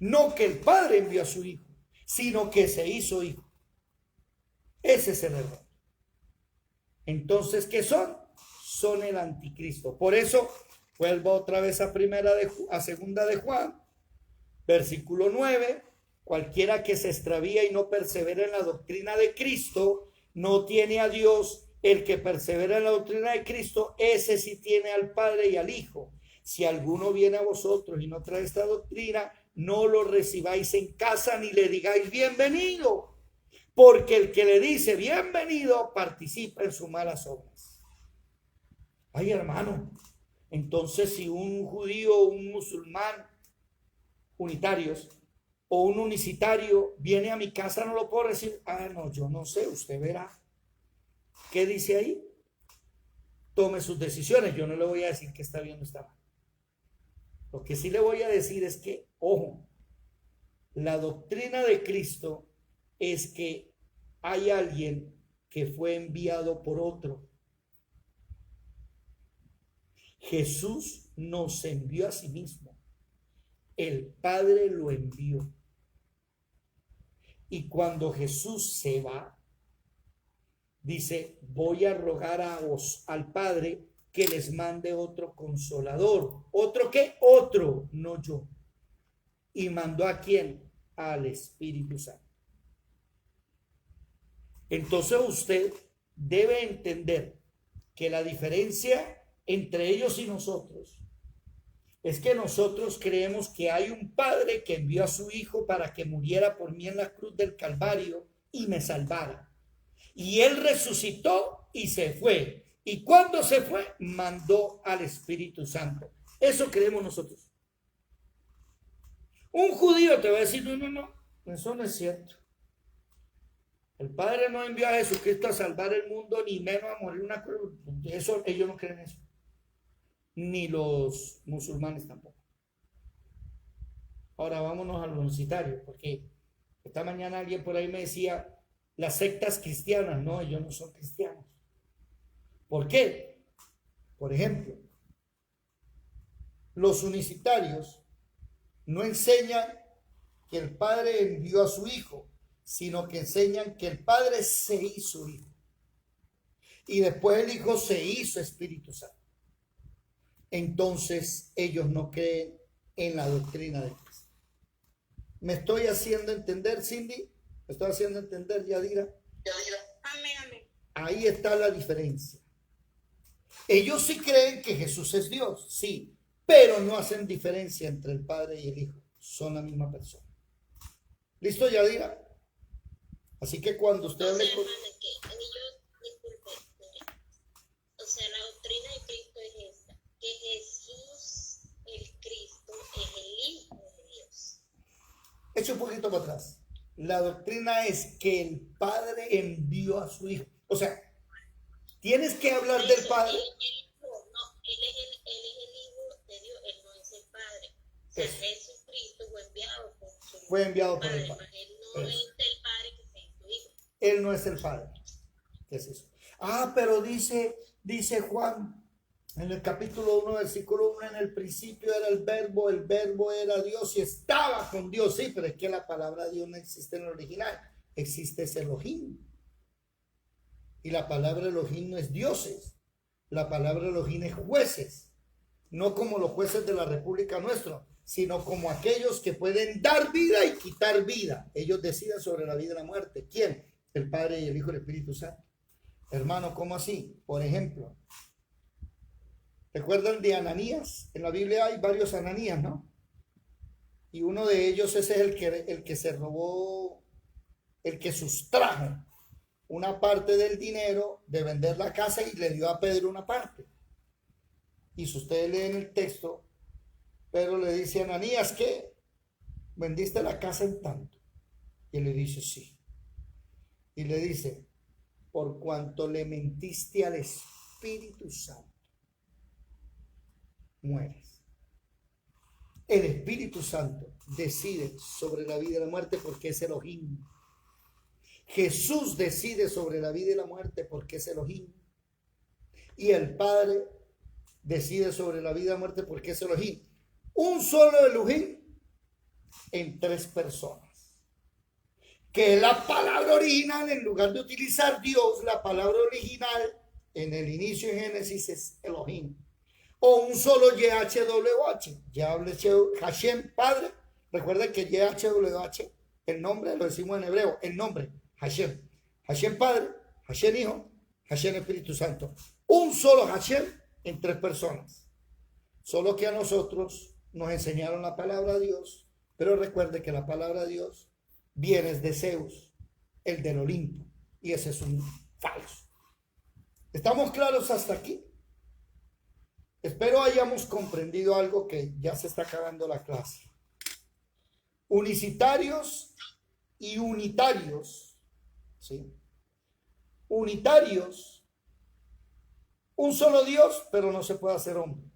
No que el Padre envió a su Hijo, sino que se hizo Hijo. Ese es el error. Entonces, ¿qué son? Son el anticristo. Por eso, vuelvo otra vez a segunda de Juan, versículo 9. Cualquiera que se extravía y no persevera en la doctrina de Cristo, no tiene a Dios. El que persevera en la doctrina de Cristo, ese sí tiene al Padre y al Hijo. Si alguno viene a vosotros y no trae esta doctrina, no lo recibáis en casa ni le digáis bienvenido, porque el que le dice bienvenido participa en sus malas obras. Ay, hermano, entonces si un judío o un musulmán unitarios o un unicitario viene a mi casa, no lo puedo decir, no, yo no sé, usted verá. ¿Qué dice ahí? Tome sus decisiones. Yo no le voy a decir que está bien o está mal. Lo que sí le voy a decir es que, ojo, la doctrina de Cristo es que hay alguien que fue enviado por otro. Jesús nos envió a sí mismo. El Padre lo envió. Y cuando Jesús se va, dice, voy a rogar al Padre que les mande otro consolador. ¿Otro qué? Otro, no yo. ¿Y mandó a quién? Al Espíritu Santo. Entonces usted debe entender que la diferencia entre ellos y nosotros es que nosotros creemos que hay un Padre que envió a su Hijo para que muriera por mí en la cruz del Calvario y me salvara. Y Él resucitó y se fue. Y cuando se fue, mandó al Espíritu Santo. Eso creemos nosotros. Un judío te va a decir, no, eso no es cierto. El Padre no envió a Jesucristo a salvar el mundo, ni menos a morir una cruz. Eso, ellos no creen eso. Ni los musulmanes tampoco. Ahora vámonos a los unicitarios, porque esta mañana alguien por ahí me decía, las sectas cristianas, no, ellos no son cristianos. ¿Por qué? Por ejemplo, los unicitarios no enseñan que el Padre envió a su Hijo, sino que enseñan que el Padre se hizo Hijo. Y después el Hijo se hizo Espíritu Santo. Entonces ellos no creen en la doctrina de Cristo. ¿Me estoy haciendo entender, Cindy? ¿Me estoy haciendo entender, Yadira? Amén, amén. Ahí está la diferencia. Ellos sí creen que Jesús es Dios, sí, pero no hacen diferencia entre el Padre y el Hijo. Son la misma persona. ¿Listo, Yadira? Así que cuando usted hable con... O sea, la doctrina de Cristo es esta, que Jesús, el Cristo, es el Hijo de Dios. Echa un poquito para atrás. La doctrina es que el Padre envió a su Hijo. O sea, tienes que hablar del Padre. Él es el Hijo de Dios, Él no es el Padre. O sea, Jesucristo fue enviado por el Padre. Él no es el Padre que se hizo Hijo. Él no es el Padre. ¿Qué es eso? Pero dice Juan en el capítulo 1, versículo 1, en el principio era el verbo era Dios y estaba con Dios. Sí, pero es que la palabra Dios no existe en el original, existe ese Elohim. Y la palabra Elohim no es dioses, la palabra Elohim es jueces, no como los jueces de la República nuestra, sino como aquellos que pueden dar vida y quitar vida. Ellos deciden sobre la vida y la muerte. ¿Quién? El Padre y el Hijo y el Espíritu Santo. Hermano, ¿cómo así? Por ejemplo, ¿recuerdan de Ananías? En la Biblia hay varios Ananías, ¿no? Y uno de ellos ese es el que se robó, el que sustrajo una parte del dinero de vender la casa y le dio a Pedro una parte. Y si ustedes leen el texto, Pedro le dice a Ananías, ¿qué? ¿Vendiste la casa en tanto? Y él le dice, sí. Y le dice, por cuanto le mentiste al Espíritu Santo, mueres. El Espíritu Santo decide sobre la vida y la muerte porque es Elohim. Jesús decide sobre la vida y la muerte porque es Elohim. Y el Padre decide sobre la vida y la muerte porque es Elohim. Un solo Elohim en tres personas. Que la palabra original, en lugar de utilizar Dios, la palabra original en el inicio en Génesis es Elohim. O un solo YHWH, Hashem, Padre. Recuerden que YHWH, el nombre lo decimos en hebreo, el nombre, Hashem. Hashem Padre, Hashem Hijo, Hashem Espíritu Santo. Un solo Hashem en tres personas. Solo que a nosotros nos enseñaron la palabra de Dios, pero recuerde que la palabra de Dios viene de Zeus, el del Olimpo, y ese es un falso. ¿Estamos claros hasta aquí? Espero hayamos comprendido algo, que ya se está acabando la clase. Unicitarios y unitarios, ¿sí? Unitarios, un solo Dios, pero no se puede hacer hombre.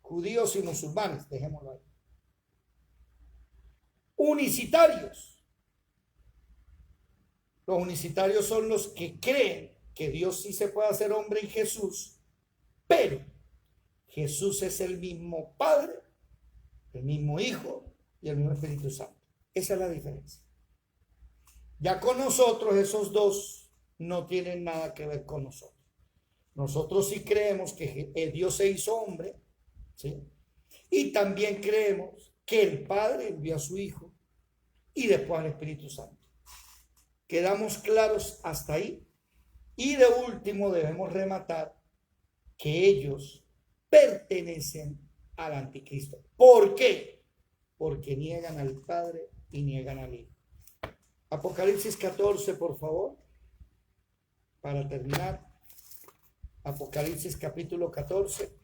Judíos y musulmanes, dejémoslo ahí. Unicitarios. Los unicitarios son los que creen que Dios sí se puede hacer hombre en Jesús, pero Jesús es el mismo Padre, el mismo Hijo y el mismo Espíritu Santo. Esa es la diferencia. Ya con nosotros esos dos no tienen nada que ver con nosotros. Nosotros sí creemos que Dios se hizo hombre, ¿sí? Y también creemos que el Padre envió a su Hijo y después al Espíritu Santo. ¿Quedamos claros hasta ahí? Y de último debemos rematar que ellos pertenecen al anticristo. ¿Por qué? Porque niegan al Padre y niegan al Hijo. Apocalipsis 14, por favor, para terminar. Apocalipsis capítulo 14.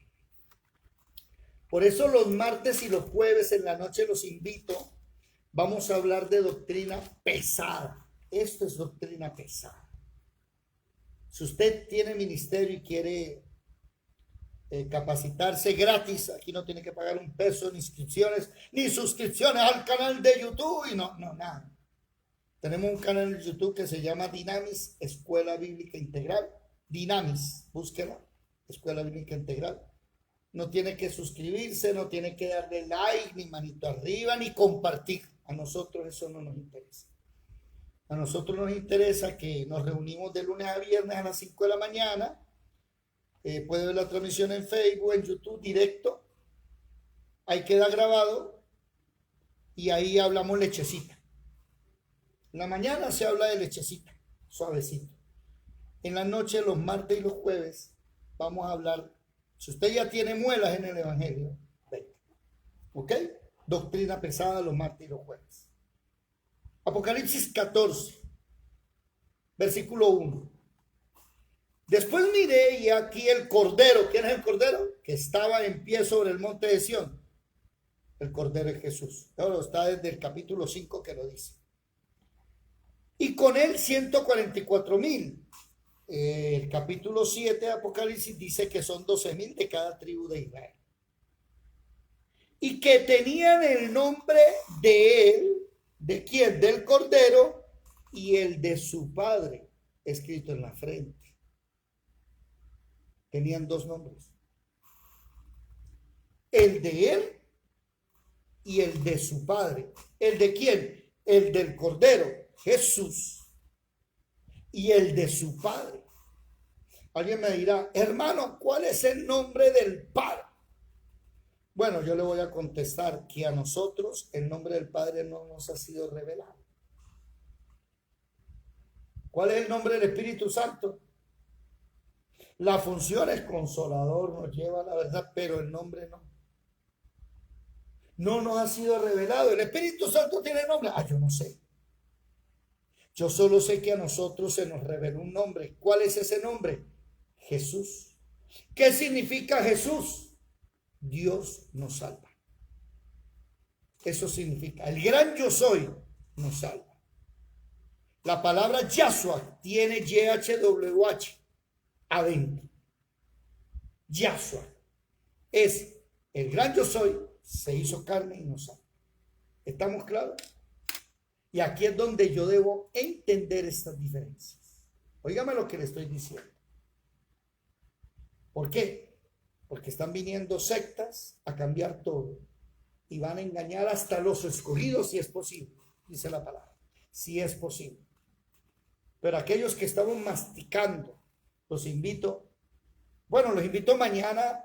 Por eso los martes y los jueves en la noche los invito. Vamos a hablar de doctrina pesada. Esto es doctrina pesada. Si usted tiene ministerio y quiere capacitarse gratis, aquí no tiene que pagar un peso, ni inscripciones, ni suscripciones al canal de YouTube, y no, nada. Tenemos un canal de YouTube que se llama Dinamis, Escuela Bíblica Integral. Dinamis, búsquela, Escuela Bíblica Integral. No tiene que suscribirse, no tiene que darle like, ni manito arriba, ni compartir. A nosotros eso no nos interesa. A nosotros nos interesa que nos reunimos de lunes a viernes a las 5 de la mañana. Puede ver la transmisión en Facebook, en YouTube, directo. Ahí queda grabado y ahí hablamos lechecita. En la mañana se habla de lechecita, suavecito. En la noche, los martes y los jueves, vamos a hablar. Si usted ya tiene muelas en el Evangelio, venga. ¿Ok? Doctrina pesada los martes y los jueves. Apocalipsis 14, versículo 1. Después miré y aquí el Cordero. ¿Quién es el Cordero? Que estaba en pie sobre el monte de Sión. El Cordero es Jesús. Ahora está desde el capítulo 5 que lo dice. Y con él 144,000. El capítulo 7 de Apocalipsis dice que son 12,000 de cada tribu de Israel. Y que tenían el nombre de él, ¿de quién? Del Cordero, y el de su padre escrito en la frente. Tenían dos nombres. El de él y el de su padre. ¿El de quién? El del Cordero, Jesús. Y el de su padre. Alguien me dirá, hermano, ¿cuál es el nombre del Padre? Bueno, yo le voy a contestar que a nosotros el nombre del Padre no nos ha sido revelado. ¿Cuál es el nombre del Espíritu Santo? La función es consolador, nos lleva a la verdad, pero el nombre no. No nos ha sido revelado. ¿El Espíritu Santo tiene nombre? Yo no sé. Yo solo sé que a nosotros se nos reveló un nombre. ¿Cuál es ese nombre? Jesús. ¿Qué significa Jesús? Dios nos salva. Eso significa, el gran yo soy nos salva. La palabra Yahshua tiene YHWH adentro. Yahshua es el gran yo soy, se hizo carne y nos salva. ¿Estamos claros? Y aquí es donde yo debo entender estas diferencias. Óigame lo que le estoy diciendo. ¿Por qué? Porque están viniendo sectas a cambiar todo y van a engañar hasta los escogidos si es posible, dice la palabra, si es posible. Pero aquellos que estamos masticando, los invito mañana,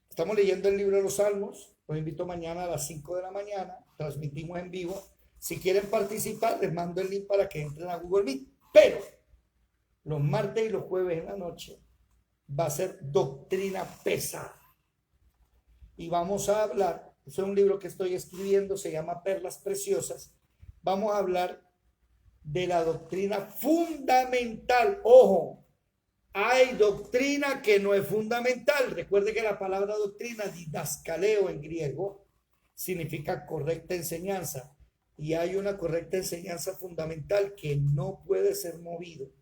estamos leyendo el libro de los Salmos, los invito mañana a las 5 de la mañana, transmitimos en vivo. Si quieren participar, les mando el link para que entren a Google Meet. Pero los martes y los jueves en la noche va a ser doctrina pesada. Y vamos a hablar, es un libro que estoy escribiendo, se llama Perlas Preciosas. Vamos a hablar de la doctrina fundamental. Ojo, hay doctrina que no es fundamental. Recuerde que la palabra doctrina, didascaleo en griego, significa correcta enseñanza. Y hay una correcta enseñanza fundamental que no puede ser movido.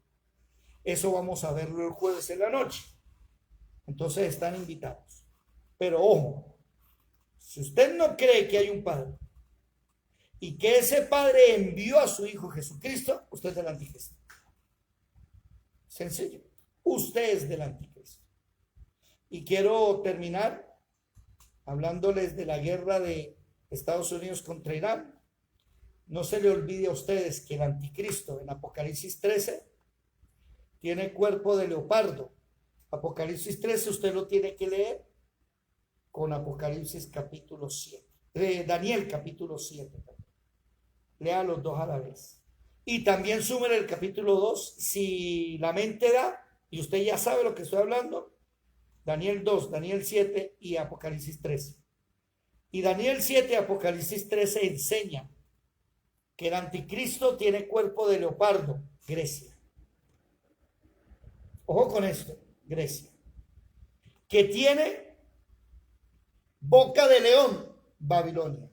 Eso vamos a verlo el jueves en la noche. Entonces están invitados. Pero ojo, si usted no cree que hay un Padre y que ese Padre envió a su Hijo Jesucristo, usted es del anticristo. Sencillo. Usted es del anticristo. Y quiero terminar hablándoles de la guerra de Estados Unidos contra Irán. No se le olvide a ustedes que el anticristo en Apocalipsis 13 tiene cuerpo de leopardo. Apocalipsis 13 usted lo tiene que leer con Apocalipsis capítulo 7. Daniel capítulo 7. Lea los dos a la vez. Y también súmele el capítulo 2, si la mente da, y usted ya sabe lo que estoy hablando, Daniel 2, Daniel 7 y Apocalipsis 13. Y Daniel 7 y Apocalipsis 13 enseñan que el anticristo tiene cuerpo de leopardo, Grecia. Ojo con esto, Grecia. Que tiene boca de león, Babilonia.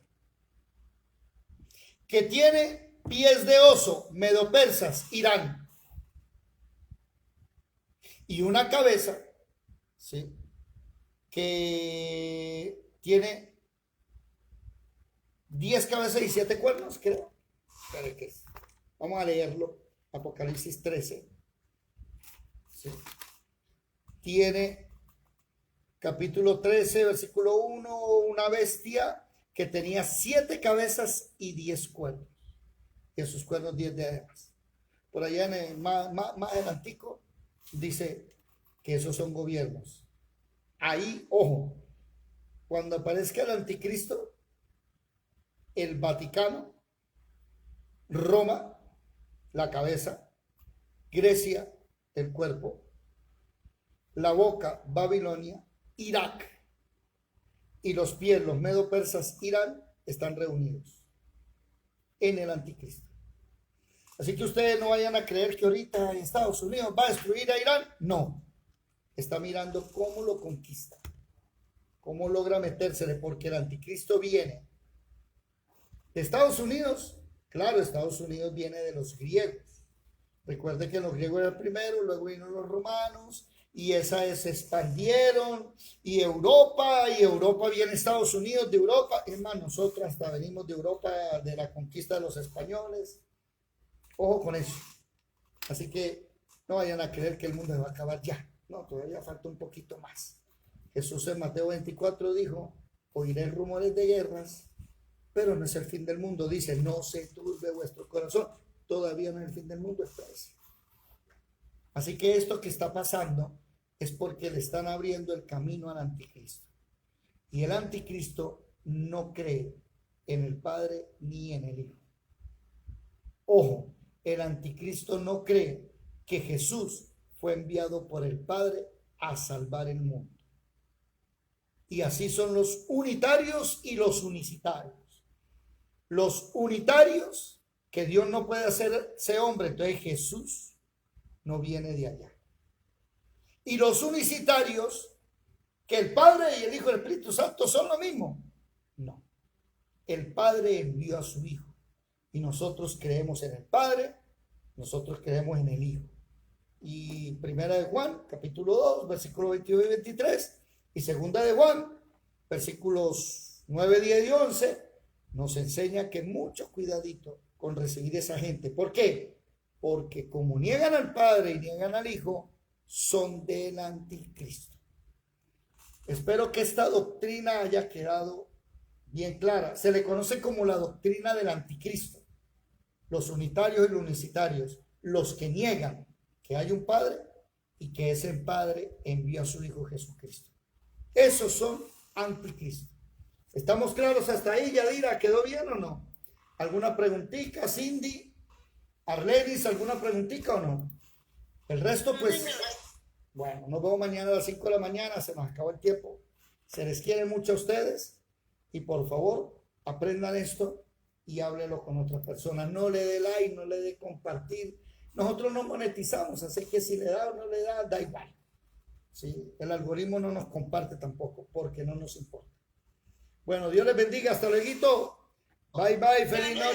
Que tiene pies de oso, medopersas, Irán. Y una cabeza, ¿sí?, que tiene 10 cabezas y 7 cuernos, creo. Vamos a leerlo. Apocalipsis 13. ¿Sí? Tiene capítulo 13, versículo 1, una bestia que tenía 7 cabezas y 10 cuernos. Y esos cuernos 10 diademas. Por allá en el más adelantico dice que esos son gobiernos. Ahí, ojo, cuando aparezca el anticristo, el Vaticano, Roma, la cabeza, Grecia, el cuerpo, la boca, Babilonia, Irak, y los pies, los medo-persas, Irán, están reunidos en el anticristo. Así que ustedes no vayan a creer que ahorita Estados Unidos va a destruir a Irán. No, está mirando cómo lo conquista, cómo logra metérsele, porque el anticristo viene de Estados Unidos. Claro, Estados Unidos viene de los griegos. Recuerde que los griegos eran primero, luego vinieron los romanos, y se expandieron, y Europa viene Estados Unidos de Europa. Es más, nosotros hasta venimos de Europa, de la conquista de los españoles. Ojo con eso. Así que no vayan a creer que el mundo se va a acabar ya. No, todavía falta un poquito más. Jesús en Mateo 24 dijo: oiré rumores de guerras, pero no es el fin del mundo. Dice: no se turbe vuestro corazón. Todavía no es el fin del mundo, espérese. Así que esto que está pasando es porque le están abriendo el camino al anticristo. Y el anticristo no cree en el Padre ni en el Hijo. Ojo, el anticristo no cree que Jesús fue enviado por el Padre a salvar el mundo. Y así son los unitarios y los unicitarios. Los unitarios, que Dios no puede hacerse hombre, entonces Jesús no viene de allá. Y los unicitarios, que el Padre y el Hijo y el Espíritu Santo son lo mismo. No, el Padre envió a su Hijo, y nosotros creemos en el Padre, nosotros creemos en el Hijo. Y primera de Juan, capítulo 2, versículos 22 y 23, y segunda de Juan, versículos 9, 10 y 11, nos enseña que mucho cuidadito con recibir esa gente. ¿Por qué? Porque como niegan al Padre y niegan al Hijo, son del anticristo. Espero que esta doctrina haya quedado bien clara. Se le conoce como la doctrina del anticristo. Los unitarios y los unicitarios, los que niegan que hay un Padre y que ese Padre envió a su Hijo Jesucristo. Esos son anticristo. ¿Estamos claros hasta ahí, Yadira? ¿Quedó bien o no? ¿Alguna preguntita, Cindy? Arlenis, ¿alguna preguntita o no? El resto, pues, bueno, nos vemos mañana a las 5 de la mañana. Se nos acabó el tiempo. Se les quiere mucho a ustedes, y por favor, aprendan esto y háblenlo con otras personas. No le dé like, no le dé compartir. Nosotros no monetizamos, así que si le da o no le da, da igual. ¿Sí? El algoritmo no nos comparte tampoco, porque no nos importa. Bueno, Dios les bendiga. Hasta luego. Bye, bye. Feliz noche.